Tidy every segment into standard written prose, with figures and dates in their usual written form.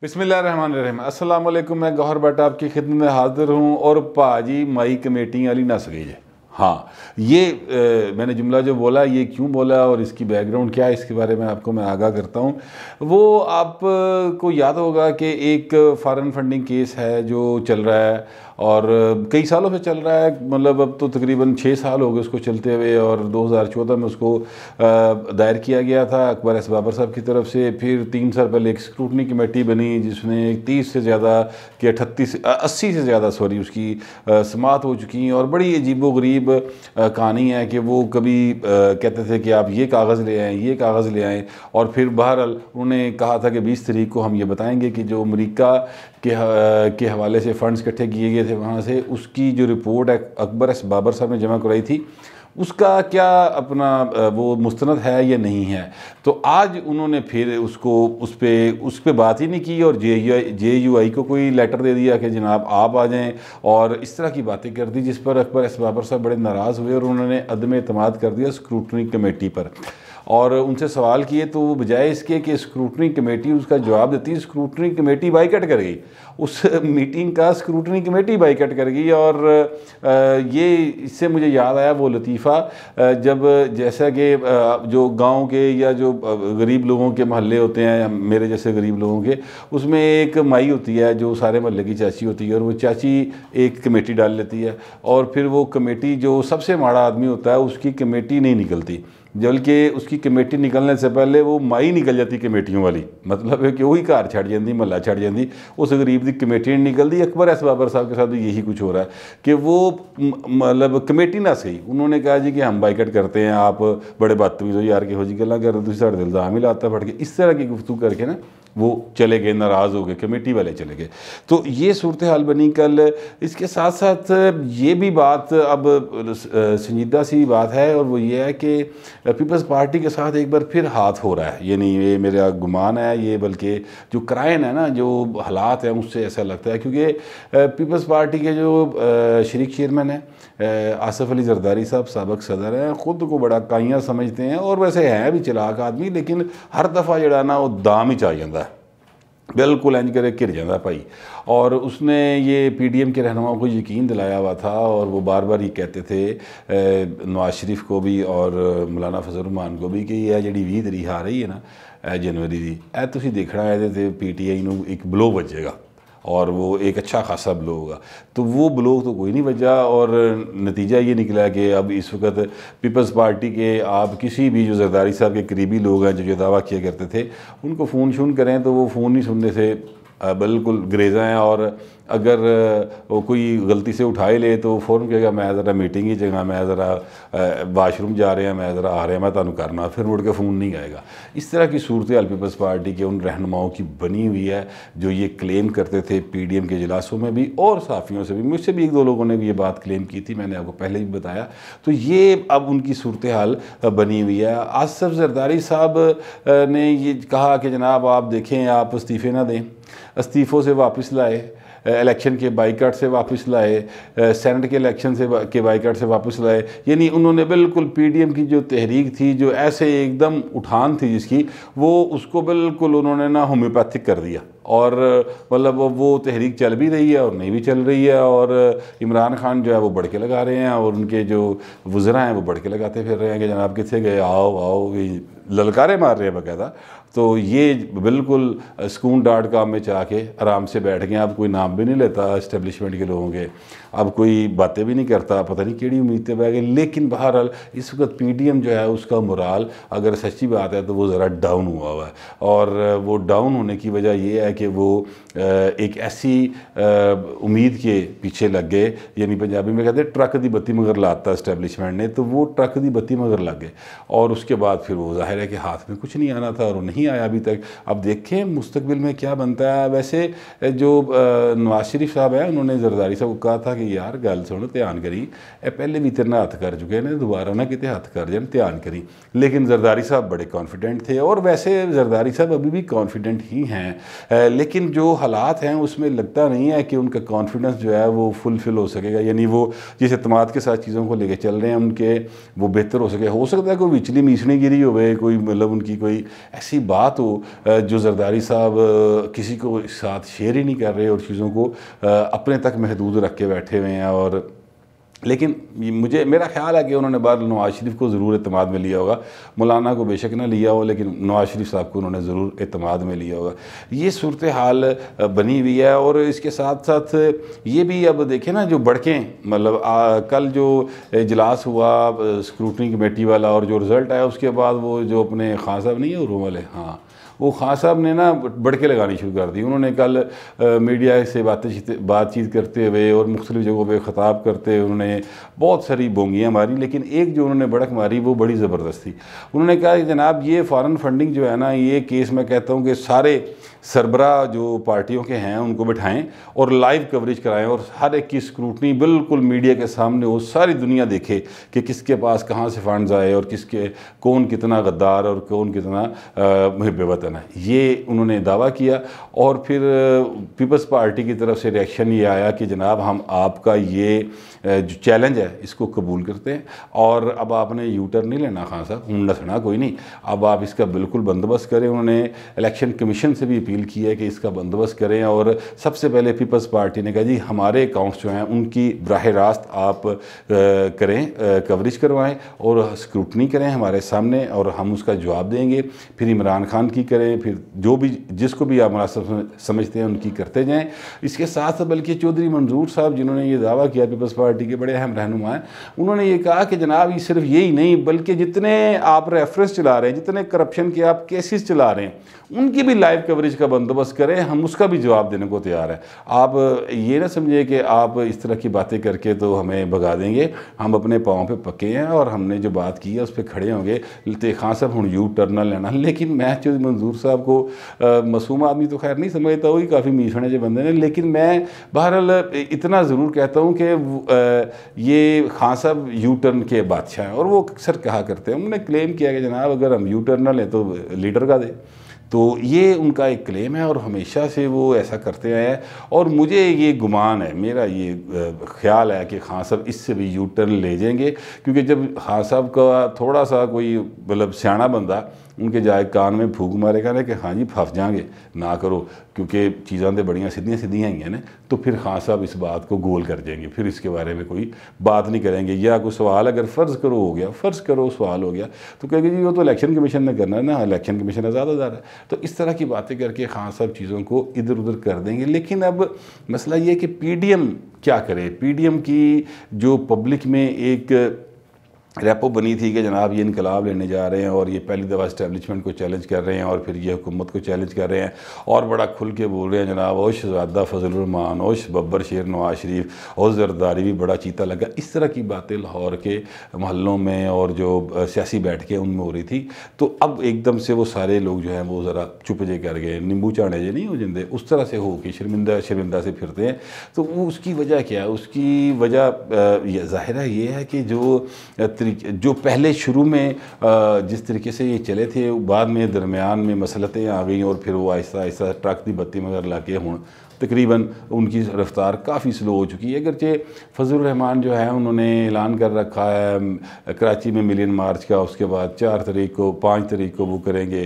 بسم اللہ الرحمن الرحیم۔ السلام علیکم، میں گوہر بٹ آپ کی خدمت میں حاضر ہوں اور پاجی مائی کمیٹی والی نس گئی ہے۔ ہاں، یہ میں نے جملہ جو بولا یہ کیوں بولا اور اس کی بیک گراؤنڈ کیا ہے اس کے بارے میں آپ کو میں آگاہ کرتا ہوں۔ وہ آپ کو یاد ہوگا کہ ایک فارن فنڈنگ کیس ہے جو چل رہا ہے اور کئی سالوں سے چل رہا ہے، مطلب اب تو تقریباً 6 سال ہو گئے اس کو چلتے ہوئے، اور 2014 میں اس کو دائر کیا گیا تھا اکبر ایس بابر صاحب کی طرف سے۔ پھر 3 سال پہلے ایک اسکروٹنی کمیٹی بنی جس میں 30 سے زیادہ کہ 80 سے زیادہ اس کی سماعت ہو چکی ہیں، اور بڑی عجیب و غریب کہانی ہے کہ وہ کبھی کہتے تھے کہ آپ یہ کاغذ لے آئیں، یہ کاغذ لے آئیں، اور پھر بہرحال انہوں نے کہا تھا کہ 20 تاریخ کو ہم یہ بتائیں گے کہ جو امریکہ کے حوالے سے فنڈز اکٹھے کیے گئے تھے وہاں سے، اس کی جو رپورٹ اکبر ایس بابر صاحب نے جمع کرائی تھی اس کا کیا اپنا وہ مستند ہے یا نہیں ہے۔ تو آج انہوں نے پھر اس پہ بات ہی نہیں کی، اور جے یو آئی کو کوئی لیٹر دے دیا کہ جناب آپ آ جائیں، اور اس طرح کی باتیں کر دی، جس پر اکبر ایس بابر صاحب بڑے ناراض ہوئے اور انہوں نے عدم اعتماد کر دیا اسکروٹنی کمیٹی پر، اور ان سے سوال کیے تو وہ بجائے اس کے کہ اسکروٹنی کمیٹی اس کا جواب دیتی، اسکروٹنی کمیٹی بائیکاٹ کر گئی، اس میٹنگ کا اسکروٹنی کمیٹی بائیکاٹ کر گئی۔ اور یہ اس سے مجھے یاد آیا وہ لطیفہ، جب جیسا کہ جو گاؤں کے یا جو غریب لوگوں کے محلے ہوتے ہیں یا میرے جیسے غریب لوگوں کے، اس میں ایک مائی ہوتی ہے جو سارے محلے کی چاچی ہوتی ہے، اور وہ چاچی ایک کمیٹی ڈال لیتی ہے، اور پھر وہ کمیٹی جو سب سے ماڑا آدمی ہوتا ہے اس کی کمیٹی نہیں نکلتی، بلکہ اس کی کمیٹی نکلنے سے پہلے وہ مائی نکل جاتی کمیٹیوں والی، مطلب ہے کہ وہی گھر چھڑ جاندی، محلہ چھڑ جاندی، اس غریب دی کمیٹی نہیں نکلتی۔ اکبر ایس بابر صاحب کے ساتھ بھی یہی کچھ ہو رہا ہے کہ وہ مطلب کمیٹی نہ صحیح، انہوں نے کہا جی کہ ہم بائیکٹ کرتے ہیں، آپ بڑے بدتمیز ہو یار کہ ہو جی گلا کر رہے سارے الزام ہی لاتا پھٹ کے، اس طرح کی گفتگو کر کے نا وہ چلے گئے، ناراض ہو گئے، کمیٹی والے چلے گئے۔ تو یہ صورتحال بنی کل۔ اس کے ساتھ ساتھ یہ بھی بات اب سنجیدہ سی بات ہے، اور وہ یہ ہے کہ پیپلز پارٹی کے ساتھ ایک بار پھر ہاتھ ہو رہا ہے، یعنی یہ میرا گمان ہے، یہ بلکہ جو کرائن ہے نا، جو حالات ہیں اس سے ایسا لگتا ہے، کیونکہ پیپلز پارٹی کے جو شریک چیئرمین ہیں آصف علی زرداری صاحب، سابق صدر ہیں، خود کو بڑا کائیاں سمجھتے ہیں، اور ویسے ہیں بھی چلاک آدمی، لیکن ہر دفعہ جڑا نا وہ دام ہی چاہ جاتا ہے، بالکل انج کرے گر جاتا ہے بھائی۔ اور اس نے یہ پی ڈی ایم کے رہنماؤں کو یقین دلایا ہوا تھا، اور وہ بار بار یہ کہتے تھے نواز شریف کو بھی اور مولانا فضل الرحمان کو بھی کہ یہ جڑی 20 تاریخ آ رہی ہے نا جنوری دی، تسی دیکھنا ہے پی ٹی آئی نو ایک بلو بجے گا، اور وہ ایک اچھا خاصا بلو ہوگا۔ تو وہ بلو تو کوئی نہیں بجا، اور نتیجہ یہ نکلا کہ اب اس وقت پیپلز پارٹی کے آپ کسی بھی جو زرداری صاحب کے قریبی لوگ ہیں جو دعویٰ کیا کرتے تھے ان کو فون کریں تو وہ فون نہیں سننے سے بالکل گریزاں ہیں، اور اگر وہ کوئی غلطی سے اٹھائے لے تو فوراً کہے گا میں ذرا میٹنگ ہی جگہ، میں ذرا واش روم جا رہے ہیں، میں ذرا آ رہے ہیں، میں تانوں کرنا، پھر مڑ کے فون نہیں آئے گا۔ اس طرح کی صورتحال پیپلز پارٹی کے ان رہنماؤں کی بنی ہوئی ہے جو یہ کلیم کرتے تھے پی ڈی ایم کے اجلاسوں میں بھی، اور صحافیوں سے بھی، مجھ سے بھی 1-2 لوگوں نے بھی یہ بات کلیم کی تھی، میں نے آپ کو پہلے بھی بتایا۔ تو یہ اب ان کی صورتحال بنی ہوئی ہے۔ آصف زرداری صاحب نے یہ کہا کہ جناب آپ دیکھیں، آپ استعفے نہ دیں، استعفوں سے واپس لائے، الیکشن کے بائیکاٹ سے واپس لائے، سینٹ کے الیکشن کے بائیکاٹ سے واپس لائے، یعنی انہوں نے بالکل پی ڈی ایم کی جو تحریک تھی، جو ایسے ایک دم اٹھان تھی جس کی، وہ اس کو بالکل انہوں نے نا ہومیوپیتھک کر دیا، اور مطلب وہ تحریک چل بھی رہی ہے اور نہیں بھی چل رہی ہے، اور عمران خان جو ہے وہ بڑھ کے لگا رہے ہیں، اور ان کے جو وزراء ہیں وہ بڑھ کے لگاتے پھر رہے ہیں کہ جناب کتنے گئے، آؤ آؤ، للکارے مار رہے ہیں باقاعدہ۔ تو یہ بالکل سکون ڈاٹ کام میں چاہ کے آرام سے بیٹھ گئے، اب کوئی نام بھی نہیں لیتا اسٹیبلشمنٹ کے لوگوں کے، اب کوئی باتیں بھی نہیں کرتا، پتہ نہیں کیڑی امیدیں بہ گئے۔ لیکن بہرحال اس وقت پی ڈی ایم جو ہے اس کا مورال اگر سچی بات ہے تو وہ ذرا ڈاؤن ہوا ہوا ہے، اور وہ ڈاؤن ہونے کی وجہ یہ ہے کہ وہ ایک ایسی امید کے پیچھے لگ گئے، یعنی پنجابی میں کہتے ہیں ٹرک دی بتی مگر لاتا اسٹیبلشمنٹ نے، تو وہ ٹرک دی بتی مگر لگ گئے، اور اس کے بعد پھر وہ ظاہر ہے کہ ہاتھ میں کچھ نہیں آنا تھا، اور وہ نہیں آیا ابھی تک۔ اب دیکھیں مستقبل میں کیا بنتا ہے۔ ویسے جو نواز شریف صاحب ہیں انہوں نے زرداری صاحب کو کہا تھا کہ یار گل سنو، دھیان کری، پہلے بھی تیرے ہاتھ کر چکے ہیں، دوبارہ نہ کتے ہاتھ کر جائیں، دھیان کری۔ لیکن زرداری صاحب بڑے کانفیڈنٹ تھے، اور ویسے زرداری صاحب ابھی بھی کانفیڈنٹ ہی ہیں، لیکن جو حالات ہیں اس میں لگتا نہیں ہے کہ ان کا کانفیڈنس جو ہے وہ فل ہو سکے گا، یعنی وہ جس اعتماد کے ساتھ چیزوں کو لے کے چل رہے ہیں ان کے وہ بہتر ہو سکے. ہو سکتا ہے کوئی وچلی میسنی گیری ہوئے، کوئی مطلب ان کی کوئی ایسی بات ہو جو زرداری صاحب کسی کو ساتھ شیئر ہی نہیں کر رہے اور چیزوں کو اپنے تک محدود رکھ کے بیٹھے ہوئے ہیں. اور لیکن میرا خیال ہے کہ انہوں نے بعد نواز شریف کو ضرور اعتماد میں لیا ہوگا. مولانا کو بے شک نہ لیا ہو، لیکن نواز شریف صاحب کو انہوں نے ضرور اعتماد میں لیا ہوگا. یہ صورتحال بنی ہوئی ہے. اور اس کے ساتھ ساتھ یہ بھی اب دیکھیں نا، جو بڑکیں مطلب کل جو اجلاس ہوا اسکروٹنی کمیٹی والا اور جو رزلٹ آیا اس کے بعد وہ جو اپنے خان صاحب نہیں ہیں روم والے، ہاں وہ خان صاحب نے نا بڑکے لگانی شروع کر دی. انہوں نے کل میڈیا سے بات چیت کرتے ہوئے اور مختلف جگہوں پہ خطاب کرتے ہوئے انہوں نے بہت ساری بونگیاں ماری، لیکن ایک جو انہوں نے بڑک ماری وہ بڑی زبردست تھی. انہوں نے کہا کہ جناب یہ فارن فنڈنگ جو ہے نا، یہ کیس میں کہتا ہوں کہ سارے سربراہ جو پارٹیوں کے ہیں ان کو بٹھائیں اور لائیو کوریج کرائیں اور ہر ایک کی اسکروٹنی بالکل میڈیا کے سامنے ہو، ساری دنیا دیکھے کہ کس کے پاس کہاں سے فنڈز آئے اور کون کتنا غدار اور کون کتنا محب وطن ہے. یہ انہوں نے دعویٰ کیا. اور پھر پیپلز پارٹی کی طرف سے ریئیکشن یہ آیا کہ جناب ہم آپ کا یہ جو چیلنج ہے اس کو قبول کرتے ہیں اور اب آپ نے یو ٹرن نہیں لینا خان صاحب، نسنا کوئی نہیں، اب آپ اس کا بالکل بندوبست کریں. انہوں نے الیکشن کمیشن سے بھی اپیل کی ہے کہ اس کا بندوبست کریں. اور سب سے پہلے پیپلز پارٹی نے کہا جی ہمارے اکاؤنٹس جو ہیں ان کی براہ راست آپ کریں، کوریج کروائیں اور اسکروٹنی کریں ہمارے سامنے اور ہم اس کا جواب دیں گے. پھر عمران خان کی کریں، پھر جو بھی جس کو بھی آپ مناسب سمجھتے ہیں ان کی کرتے جائیں. اس کے ساتھ بلکہ چودھری منظور صاحب جنہوں نے یہ دعویٰ کیا، پیپلز پارٹی کے بڑے اہم رہنما ہیں، انہوں نے یہ کہا کہ جناب یہ صرف یہی نہیں بلکہ جتنے آپ ریفرنس چلا رہے ہیں، جتنے کرپشن کے آپ کیسز چلا رہے ہیں ان کی بھی لائیو کوریج کا بندوبست کریں، ہم اس کا بھی جواب دینے کو تیار ہیں. آپ یہ نہ سمجھے کہ آپ اس طرح کی باتیں کر کے تو ہمیں بھگا دیں گے. ہم اپنے پاؤں پہ پکے ہیں اور ہم نے جو بات کی ہے اس پہ کھڑے ہوں گے. خان صاحب ہوں یو ٹرن نہ لینا. لیکن میں چودھری منظور صاحب کو معصوم آدمی تو خیر نہیں سمجھتا، وہی کافی میسنے جو بندے ہیں، لیکن میں بہرحال اتنا ضرور کہتا ہوں کہ یہ خان صاحب یو ٹرن کے بادشاہ ہیں اور وہ اکثر کہا کرتے ہیں. انہوں نے کلیم کیا کہ جناب اگر ہم یو ٹرن نہ لیں تو لیڈر کا دے. تو یہ ان کا ایک کلیم ہے اور ہمیشہ سے وہ ایسا کرتے آئے ہیں. اور مجھے یہ گمان ہے، میرا یہ خیال ہے کہ خان صاحب اس سے بھی یو ٹرن لے جائیں گے، کیونکہ جب خان صاحب کا تھوڑا سا کوئی مطلب سیاںا بندہ ان کے جائے کان میں پھونک مارے گا نا کہ ہاں جی پھنس جائیں گے نہ کرو، کیونکہ چیزاں تو بڑیاں سیدھیاں ہی ہیں نا، تو پھر خان صاحب اس بات کو گول کر جائیں گے، پھر اس کے بارے میں کوئی بات نہیں کریں گے. یا کوئی سوال اگر فرض کرو سوال ہو گیا تو کہے گے جی وہ تو الیکشن کمیشن نے کرنا ہے نا، الیکشن کمیشن آزاد ہے. تو اس طرح کی باتیں کر کے خان صاحب چیزوں کو ادھر ادھر کر دیں گے. لیکن اب مسئلہ یہ کہ پی ڈی ایم کیا کرے. پی ڈی ایم کی جو پبلک میں ایک ریپو بنی تھی کہ جناب یہ انقلاب لینے جا رہے ہیں اور یہ پہلی دفعہ اسٹیبلشمنٹ کو چیلنج کر رہے ہیں اور پھر یہ حکومت کو چیلنج کر رہے ہیں اور بڑا کھل کے بول رہے ہیں جناب اوش شہزادہ فضل الرحمان، اوش ببر شیر نواز شریف، اور زرداری بھی بڑا چیتا لگا. اس طرح کی باتیں لاہور کے محلوں میں اور جو سیاسی بیٹھ کے ان میں ہو رہی تھی. تو اب ایک دم سے وہ سارے لوگ جو ہیں وہ ذرا چپ جے کر گئے، نیمبو چاڑے جے نہیں ہو جندے، اس طرح سے ہو کے شرمندہ سے پھرتے ہیں. تو وہ اس کی وجہ کیا ہے؟ اس کی وجہ ظاہرہ یہ ہے کہ جو پہلے شروع میں جس طریقے سے یہ چلے تھے، بعد میں درمیان میں مسلطیں آ گئیں اور پھر وہ آہستہ آہستہ ٹرک دی بتی مگر لا کے ہوں تقریباً ان کی رفتار کافی سلو ہو چکی ہے. اگرچہ فضل الرحمان جو ہے انہوں نے اعلان کر رکھا ہے کراچی میں ملین مارچ کا، اس کے بعد 4 تاریخ کو 5 تاریخ کو وہ کریں گے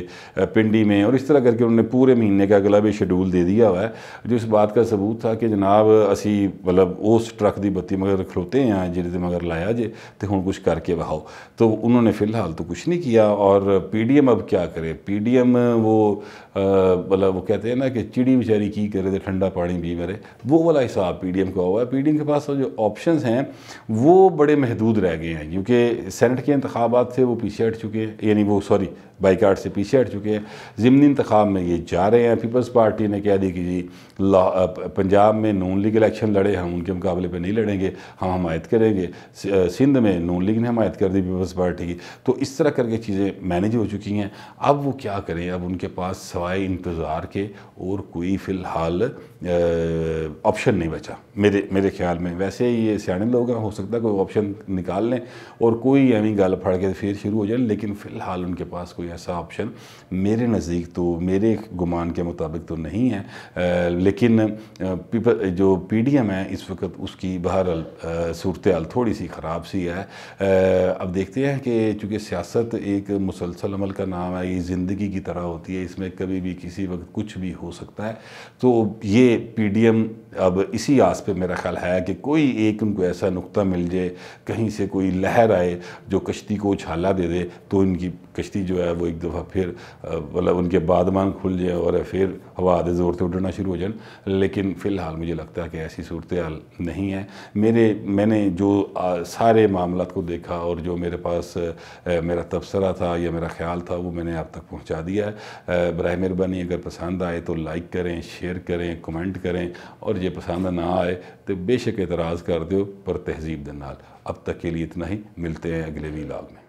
پنڈی میں، اور اس طرح کر کے انہوں نے پورے مہینے کا اگلا بھی شیڈول دے دیا ہوا ہے، جو اس بات کا ثبوت تھا کہ جناب اسی مطلب اس ٹرک دی بتی مگر کھلوتے ہیں جہاں مگر لایا جے تو ہوں کچھ کر کے بہاؤ. تو انہوں نے فی الحال تو کچھ نہیں کیا. اور پی ڈی ایم اب کیا کرے؟ پی ڈی ایم وہ مطلب وہ کہتے ہیں نا کہ چڑی بیچاری کی کرے تو ٹھنڈا پانی پی مرے، وہ والا حساب پی ڈی ایم کا ہوا ہے. پی ڈی ایم کے پاس جو آپشنز ہیں وہ بڑے محدود رہ گئے ہیں، کیونکہ سینٹ کے انتخابات سے وہ پیچھے ہٹ چکے ہیں، یعنی وہ بائیکاٹ سے پیچھے ہٹ چکے ہیں. ضمنی انتخاب میں یہ جا رہے ہیں. پیپلز پارٹی نے کہہ دی کہ جی پنجاب میں نون لیگ الیکشن لڑے، ہم ان کے مقابلے پہ نہیں لڑیں گے، ہم حمایت کریں گے. سندھ میں نون لیگ نے حمایت کر دی پیپلز پارٹی کی. تو اس طرح کر کے چیزیں مینیج ہو چکی ہیں. اب وہ کیا کریں؟ اب ان کے پاس سوائے انتظار کے اور کوئی فی الحال آپشن نہیں بچا میرے خیال میں. ویسے یہ سیانے لوگ ہیں، ہو سکتا ہے کوئی آپشن نکال لیں اور کوئی ایویں گل پھڑ کے پھر شروع ہو جائے، لیکن فی الحال ان کے پاس کوئی کوئی ایسا آپشن میرے نزدیک تو میرے گمان کے مطابق تو نہیں ہے، لیکن جو پی ڈی ایم ہے اس وقت اس کی بہرحال صورتحال تھوڑی سی خراب سی ہے۔ اب دیکھتے ہیں کہ چونکہ سیاست ایک مسلسل عمل کا نام ہے، یہ زندگی کی طرح ہوتی ہے، اس میں کبھی بھی کسی وقت کچھ بھی ہو سکتا ہے، تو یہ پی ڈی ایم اب اسی آس پہ میرا خیال ہے کہ کوئی ایک ان کو ایسا نقطہ مل جائے، کہیں سے کوئی لہر آئے جو کشتی کو اچھالا دے دے، تو ان کی کشتی جو ہے وہ ایک دفعہ پھر مطلب ان کے بادمان کھل جائے اور پھر ہوا دے زور سے اڑنا شروع ہو جائیں۔ لیکن فی الحال مجھے لگتا ہے کہ ایسی صورتحال نہیں ہے۔ میں نے جو سارے معاملات کو دیکھا اور جو میرے پاس میرا تبصرہ تھا یا میرا خیال تھا وہ میں نے آپ تک پہنچا دیا ہے۔ براہ مہربانی اگر پسند آئے تو لائک کریں، شیئر کریں، کمنٹ کریں، اور یہ پسند نہ آئے تو بے شک اعتراض کر دیو پر تہذیب دے نال۔ اب تک کے لیے اتنا ہی، ملتے ہیں اگلے ویلاگ میں۔